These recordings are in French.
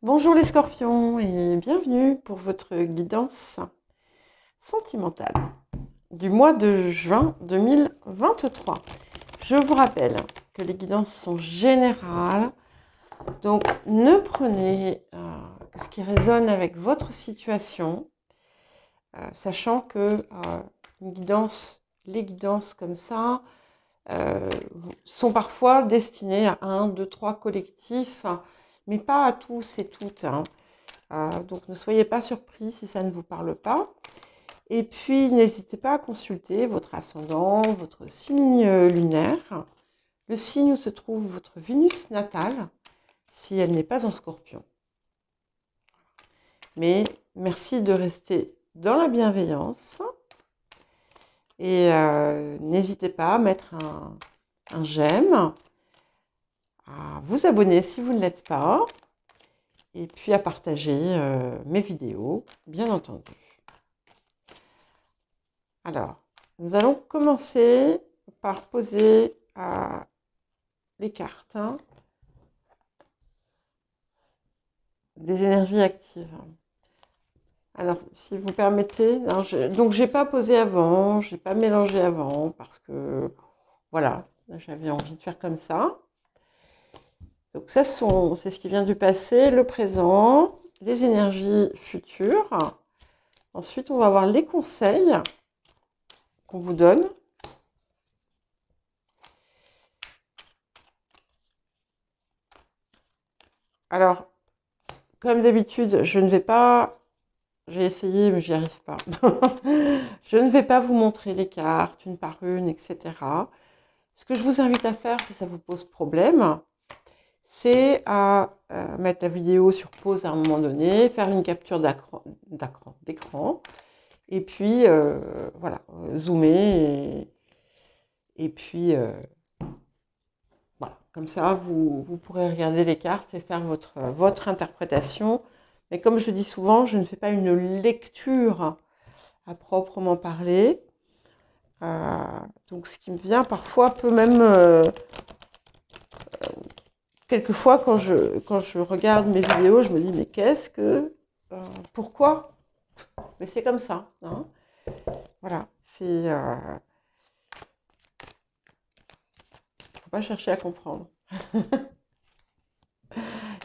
Bonjour les scorpions et bienvenue pour votre guidance sentimentale du mois de juin 2023. Je vous rappelle que les guidances sont générales, donc ne prenez que ce qui résonne avec votre situation, sachant que les guidances comme ça sont parfois destinées à 1, 2, 3 collectifs, mais pas à tous et toutes. Donc ne soyez pas surpris si ça ne vous parle pas. Et puis n'hésitez pas à consulter votre ascendant, votre signe lunaire, le signe où se trouve votre Vénus natale, si elle n'est pas en Scorpion. Mais merci de rester dans la bienveillance et n'hésitez pas à mettre un j'aime, à vous abonner si vous ne l'êtes pas, et puis à partager mes vidéos, bien entendu. Alors, nous allons commencer par poser les cartes des énergies actives. Alors, si vous permettez, donc j'ai pas posé avant, j'ai pas mélangé avant parce que voilà, j'avais envie de faire comme ça. Donc ça c'est ce qui vient du passé, le présent, les énergies futures. Ensuite, on va voir les conseils qu'on vous donne. Alors, comme d'habitude, je ne vais pas, j'ai essayé mais j'y arrive pas. Je ne vais pas vous montrer les cartes une par une, etc. Ce que je vous invite à faire, si ça vous pose problème, c'est à mettre la vidéo sur pause à un moment donné, faire une capture d'écran, et puis voilà, zoomer, et puis voilà, comme ça vous pourrez regarder les cartes et faire votre interprétation. Mais comme je dis souvent, je ne fais pas une lecture à proprement parler. Donc ce qui me vient parfois peut même quelquefois quand je regarde mes vidéos, je me dis mais qu'est-ce que pourquoi? Mais c'est comme ça, hein. Voilà, c'est faut pas chercher à comprendre.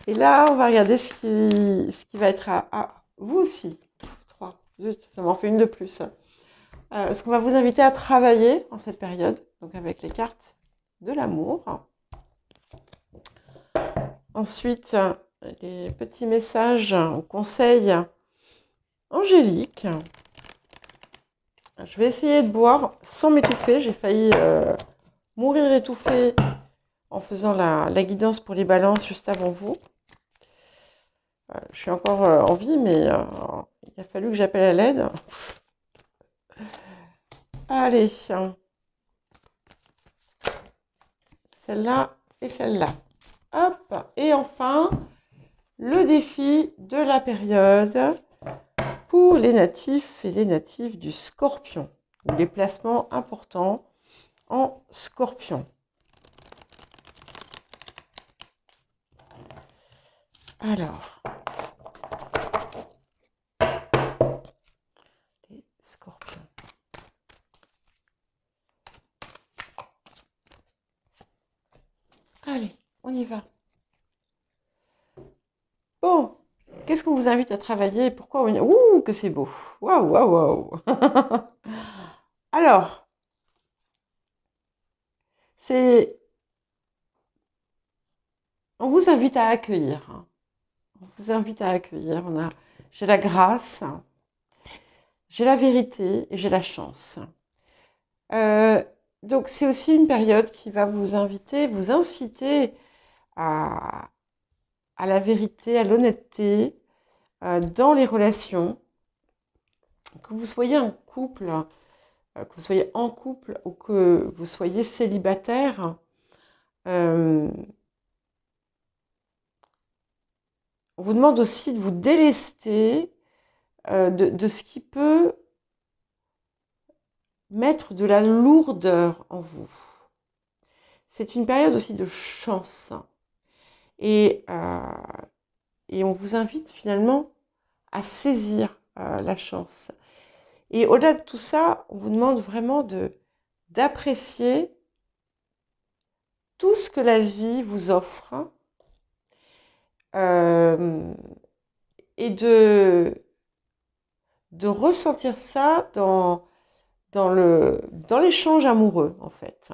Et là, on va regarder ce qui va être à vous aussi. 3, zut, ça m'en fait une de plus. Ce qu'on va vous inviter à travailler en cette période, donc avec les cartes de l'amour. Ensuite, les petits messages, conseils angéliques. Je vais essayer de boire sans m'étouffer. J'ai failli mourir étouffée en faisant la guidance pour les balances juste avant vous. Je suis encore en vie, mais il a fallu que j'appelle à l'aide. Allez, celle-là et celle-là. Hop, et enfin, le défi de la période pour les natifs et les natifs du Scorpion. Les placements importants en Scorpion. Alors, les Scorpions. Allez, on y va. Bon, qu'est-ce qu'on vous invite à travailler? Pourquoi on... Ouh, que c'est beau. Waouh, waouh, waouh. Alors, on vous invite à accueillir. On vous invite à accueillir. J'ai la grâce, j'ai la vérité et j'ai la chance. Donc, c'est aussi une période qui va vous inviter, vous inciter à la vérité, à l'honnêteté dans les relations. Que vous soyez en couple, ou que vous soyez célibataire, on vous demande aussi de vous délester de ce qui peut mettre de la lourdeur en vous. C'est une période aussi de chance. Et et on vous invite finalement à saisir la chance. Et au-delà de tout ça, on vous demande vraiment d'apprécier tout ce que la vie vous offre et de ressentir ça dans l'échange amoureux, en fait.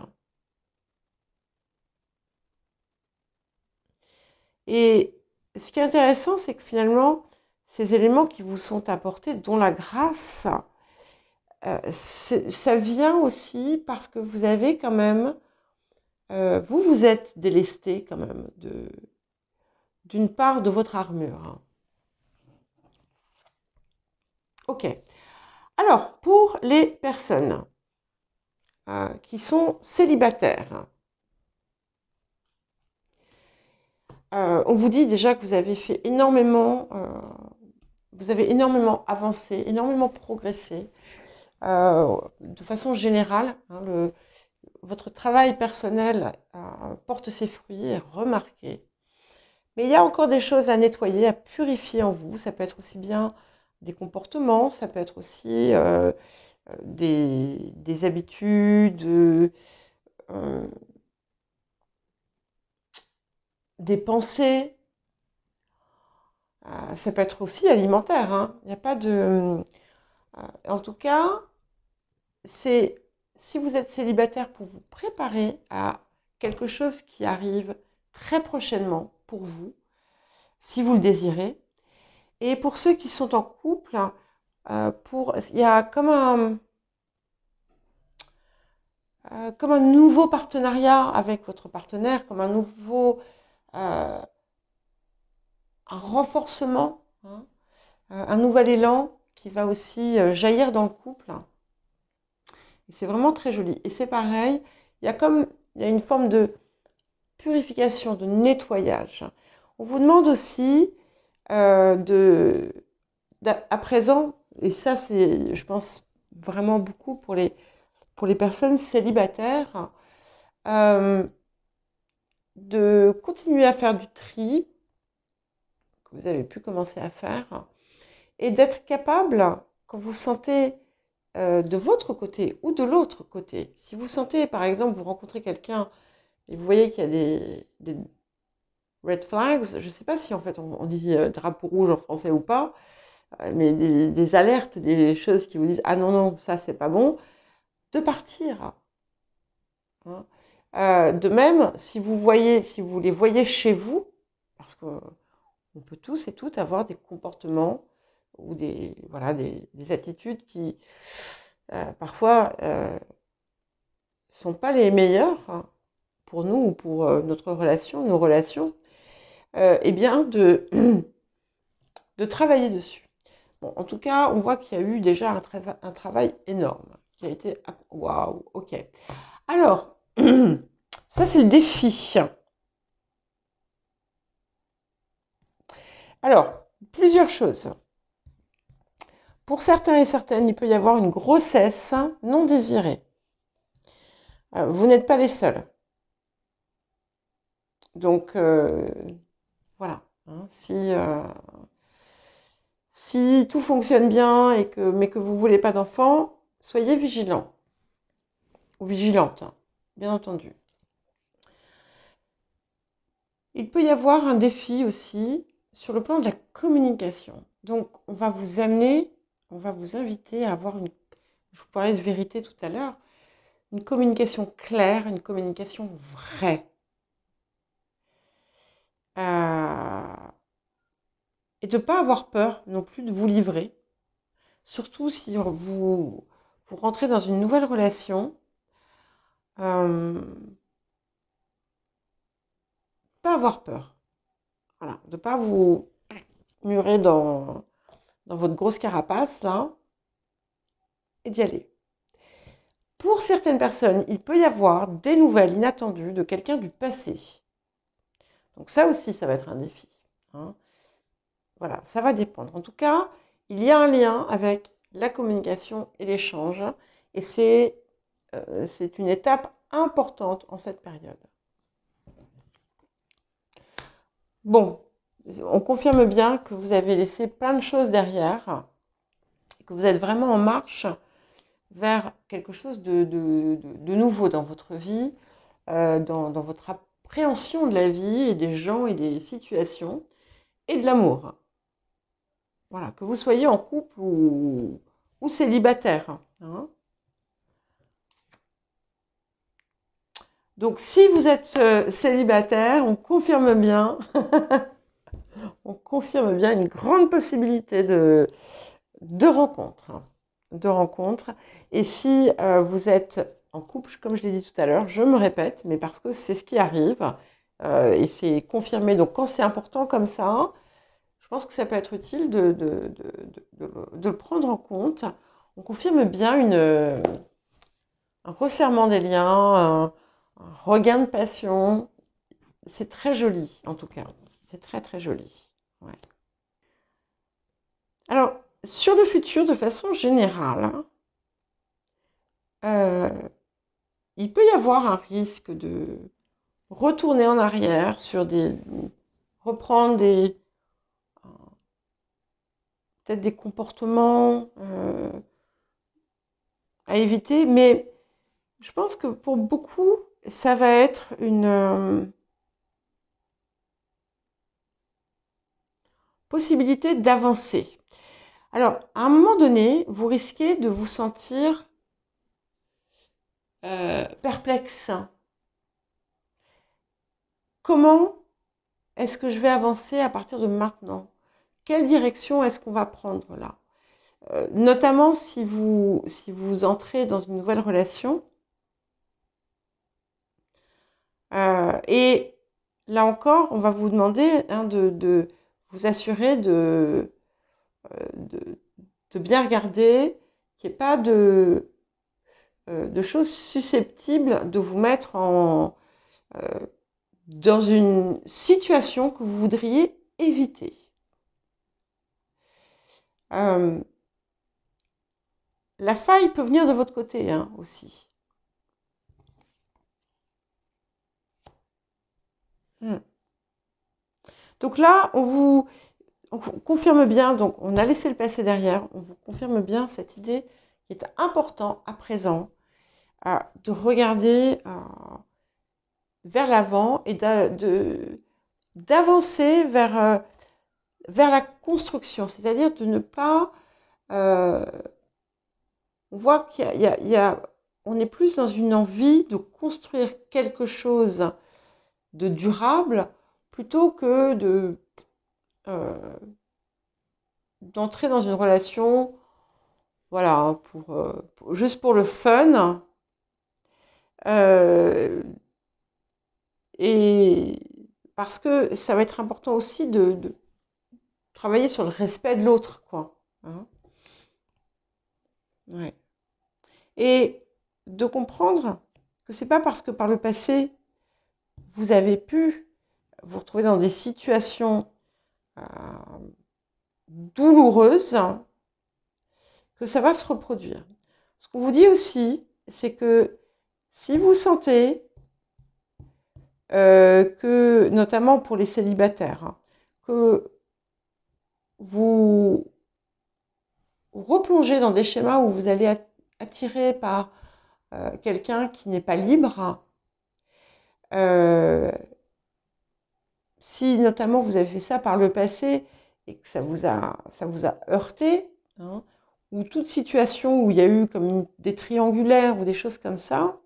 Et ce qui est intéressant, c'est que finalement, ces éléments qui vous sont apportés, dont la grâce, ça vient aussi parce que vous avez quand même, vous êtes délesté quand même d'une part de votre armure. Ok. Alors, pour les personnes qui sont célibataires, on vous dit déjà que vous avez fait énormément, vous avez énormément avancé, énormément progressé. De façon générale, hein, votre travail personnel porte ses fruits, est remarqué. Mais il y a encore des choses à nettoyer, à purifier en vous. Ça peut être aussi bien des comportements, ça peut être aussi des habitudes, des pensées. Ça peut être aussi alimentaire, hein. Il n'y a pas de... en tout cas, c'est si vous êtes célibataire pour vous préparer à quelque chose qui arrive très prochainement pour vous, si vous le désirez. Et pour ceux qui sont en couple, il y a comme un nouveau partenariat avec votre partenaire, comme un renforcement, hein, un nouvel élan qui va aussi jaillir dans le couple. Et c'est vraiment très joli. Et c'est pareil, il y a une forme de purification, de nettoyage. On vous demande aussi à présent, et ça c'est, je pense, vraiment beaucoup pour les personnes célibataires, de continuer à faire du tri que vous avez pu commencer à faire et d'être capable, quand vous sentez de votre côté ou de l'autre côté, si vous sentez par exemple, vous rencontrez quelqu'un et vous voyez qu'il y a des red flags, je ne sais pas si en fait on dit drapeau rouge en français ou pas, mais des alertes, des choses qui vous disent ah non, non, ça c'est pas bon, de partir. Hein. De même, si vous les voyez chez vous, parce qu'on peut tous et toutes avoir des comportements ou voilà, des attitudes qui parfois sont pas les meilleures, hein, pour nous ou pour nos relations, eh bien de travailler dessus. Bon, en tout cas, on voit qu'il y a eu déjà un travail énorme qui a été... Waouh, ok. Alors, ça c'est le défi. Alors, plusieurs choses. Pour certains et certaines, il peut y avoir une grossesse non désirée. Vous n'êtes pas les seuls. Donc, voilà. Hein, si tout fonctionne bien mais que vous ne voulez pas d'enfant, soyez vigilant ou vigilante, hein, bien entendu. Il peut y avoir un défi aussi sur le plan de la communication. Donc, on va vous inviter à avoir je vous parlais de vérité tout à l'heure, une communication claire, une communication vraie. Et de ne pas avoir peur non plus de vous livrer. Surtout si vous rentrez dans une nouvelle relation. Pas avoir peur. Voilà, de ne pas vous murer dans votre grosse carapace, là, et d'y aller. Pour certaines personnes, il peut y avoir des nouvelles inattendues de quelqu'un du passé. Donc ça aussi, ça va être un défi. Hein. Voilà, ça va dépendre. En tout cas, il y a un lien avec la communication et l'échange. Et c'est une étape importante en cette période. Bon, On confirme bien que vous avez laissé plein de choses derrière, que vous êtes vraiment en marche vers quelque chose de nouveau dans votre vie, dans votre appréhension de la vie et des gens et des situations et de l'amour. Voilà, que vous soyez en couple ou célibataire, hein. Donc, si vous êtes célibataire, on confirme bien, on confirme bien une grande possibilité de rencontres, hein, de rencontres. Et si vous êtes en couple, comme je l'ai dit tout à l'heure, je me répète, mais parce que c'est ce qui arrive et c'est confirmé. Donc, quand c'est important comme ça, je pense que ça peut être utile de le prendre en compte. On confirme bien un resserrement des liens, un regain de passion. C'est très joli, en tout cas. C'est très, très joli. Ouais. Alors, sur le futur, de façon générale, il peut y avoir un risque de retourner en arrière reprendre peut-être des comportements à éviter, mais je pense que pour beaucoup, ça va être une possibilité d'avancer. Alors, à un moment donné, vous risquez de vous sentir perplexe. Comment est-ce que je vais avancer à partir de maintenant? Quelle direction est-ce qu'on va prendre là? Notamment si vous entrez dans une nouvelle relation. Et là encore, on va vous demander de vous assurer de bien regarder qu'il n'y ait pas de choses susceptibles de vous mettre dans une situation que vous voudriez éviter. La faille peut venir de votre côté aussi. Donc là, on confirme bien, donc on a laissé le passé derrière, on vous confirme bien cette idée qui est important à présent, de regarder vers l'avant et d'avancer vers la construction, c'est-à-dire de ne pas... on voit on est plus dans une envie de construire quelque chose de durable plutôt que d'entrer dans une relation, voilà, juste pour le fun. Et parce que ça va être important aussi de travailler sur le respect de l'autre, quoi. Hein. Ouais. Et de comprendre que c'est pas parce que par le passé, vous avez pu vous retrouver dans des situations douloureuses que ça va se reproduire. Ce qu'on vous dit aussi, c'est que si vous sentez que, notamment pour les célibataires, que vous replongez dans des schémas où vous allez attirer par quelqu'un qui n'est pas libre, si notamment vous avez fait ça par le passé et que ça vous a heurté, ou toute situation où il y a eu comme des triangulaires ou des choses comme ça.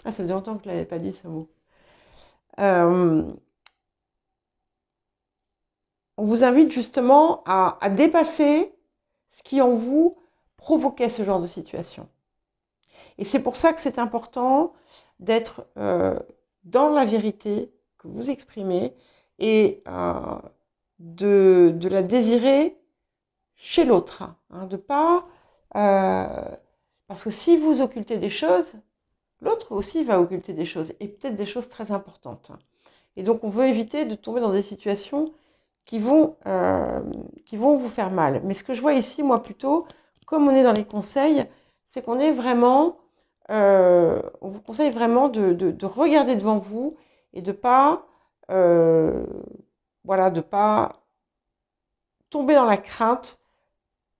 Ah, ça faisait longtemps que je ne l'avais pas dit ce mot. On vous invite justement à dépasser ce qui en vous provoquait ce genre de situation. Et c'est pour ça que c'est important d'être dans la vérité que vous exprimez et de la désirer chez l'autre. De pas... parce que si vous occultez des choses, l'autre aussi va occulter des choses, et peut-être des choses très importantes. Et donc on veut éviter de tomber dans des situations qui vont vous faire mal. Mais ce que je vois ici, moi plutôt, comme on est dans les conseils, c'est qu'on est vraiment... on vous conseille vraiment de regarder devant vous et de pas voilà, de ne pas tomber dans la crainte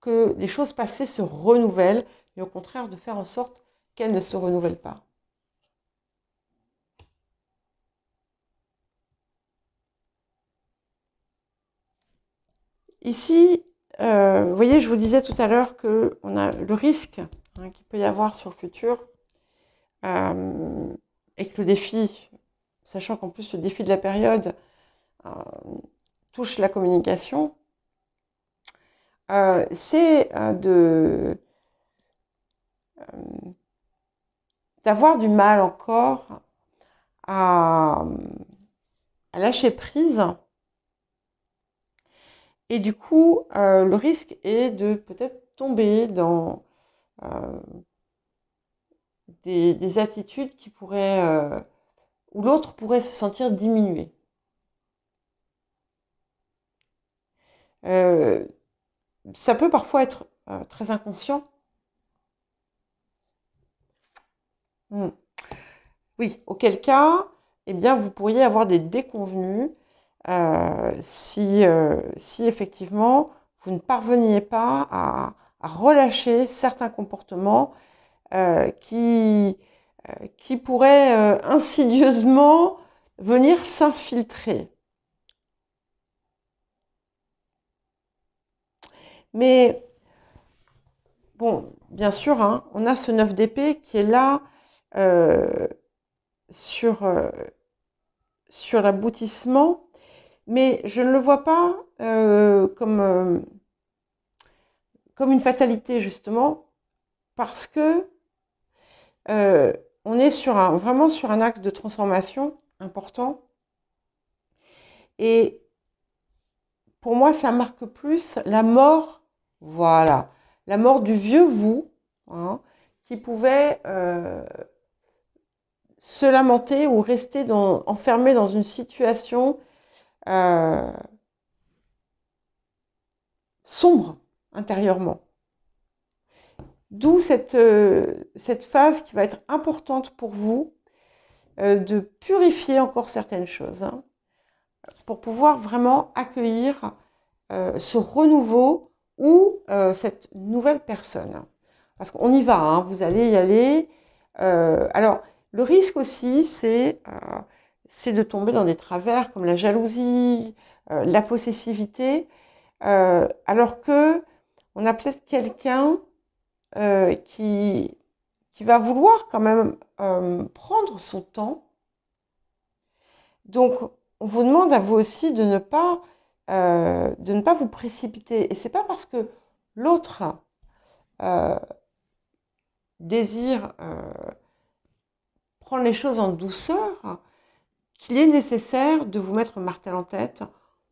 que des choses passées se renouvellent, mais au contraire de faire en sorte qu'elles ne se renouvellent pas. Ici, vous voyez, je vous disais tout à l'heure qu'on a le risque qu'il peut y avoir sur le futur et que le défi, sachant qu'en plus le défi de la période touche la communication, c'est d'avoir du mal encore à lâcher prise. Et du coup, le risque est de peut-être tomber dans des attitudes qui pourraient, où l'autre pourrait se sentir diminué. Ça peut parfois être très inconscient. Oui, auquel cas, eh bien, vous pourriez avoir des déconvenues si effectivement vous ne parveniez pas à relâcher certains comportements qui pourraient insidieusement venir s'infiltrer. Mais bon, bien sûr, hein, on a ce 9 d'épée qui est là sur l'aboutissement, mais je ne le vois pas comme une fatalité, justement, parce que on est vraiment sur un axe de transformation important. Et pour moi, ça marque plus la mort, voilà, la mort du vieux vous, hein, qui pouvait se lamenter ou rester enfermé dans une situation sombre intérieurement. D'où cette phase qui va être importante pour vous de purifier encore certaines choses hein, pour pouvoir vraiment accueillir ce renouveau ou cette nouvelle personne. Parce qu'on y va, hein, vous allez y aller. Alors, le risque aussi, c'est de tomber dans des travers comme la jalousie, la possessivité, alors que on a peut-être quelqu'un qui va vouloir quand même prendre son temps. Donc, on vous demande à vous aussi de ne pas vous précipiter. Et c'est pas parce que l'autre désire prendre les choses en douceur qu'il est nécessaire de vous mettre martel en tête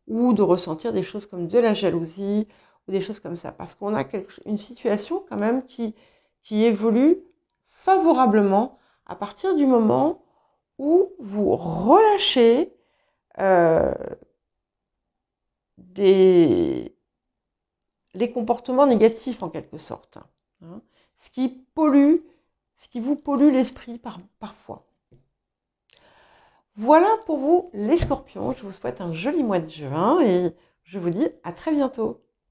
ou de ressentir des choses comme de la jalousie ou des choses comme ça. Parce qu'on a une situation quand même qui évolue favorablement à partir du moment où vous relâchez les comportements négatifs en quelque sorte. Hein, ce qui vous pollue l'esprit parfois. Voilà pour vous les scorpions. Je vous souhaite un joli mois de juin et je vous dis à très bientôt.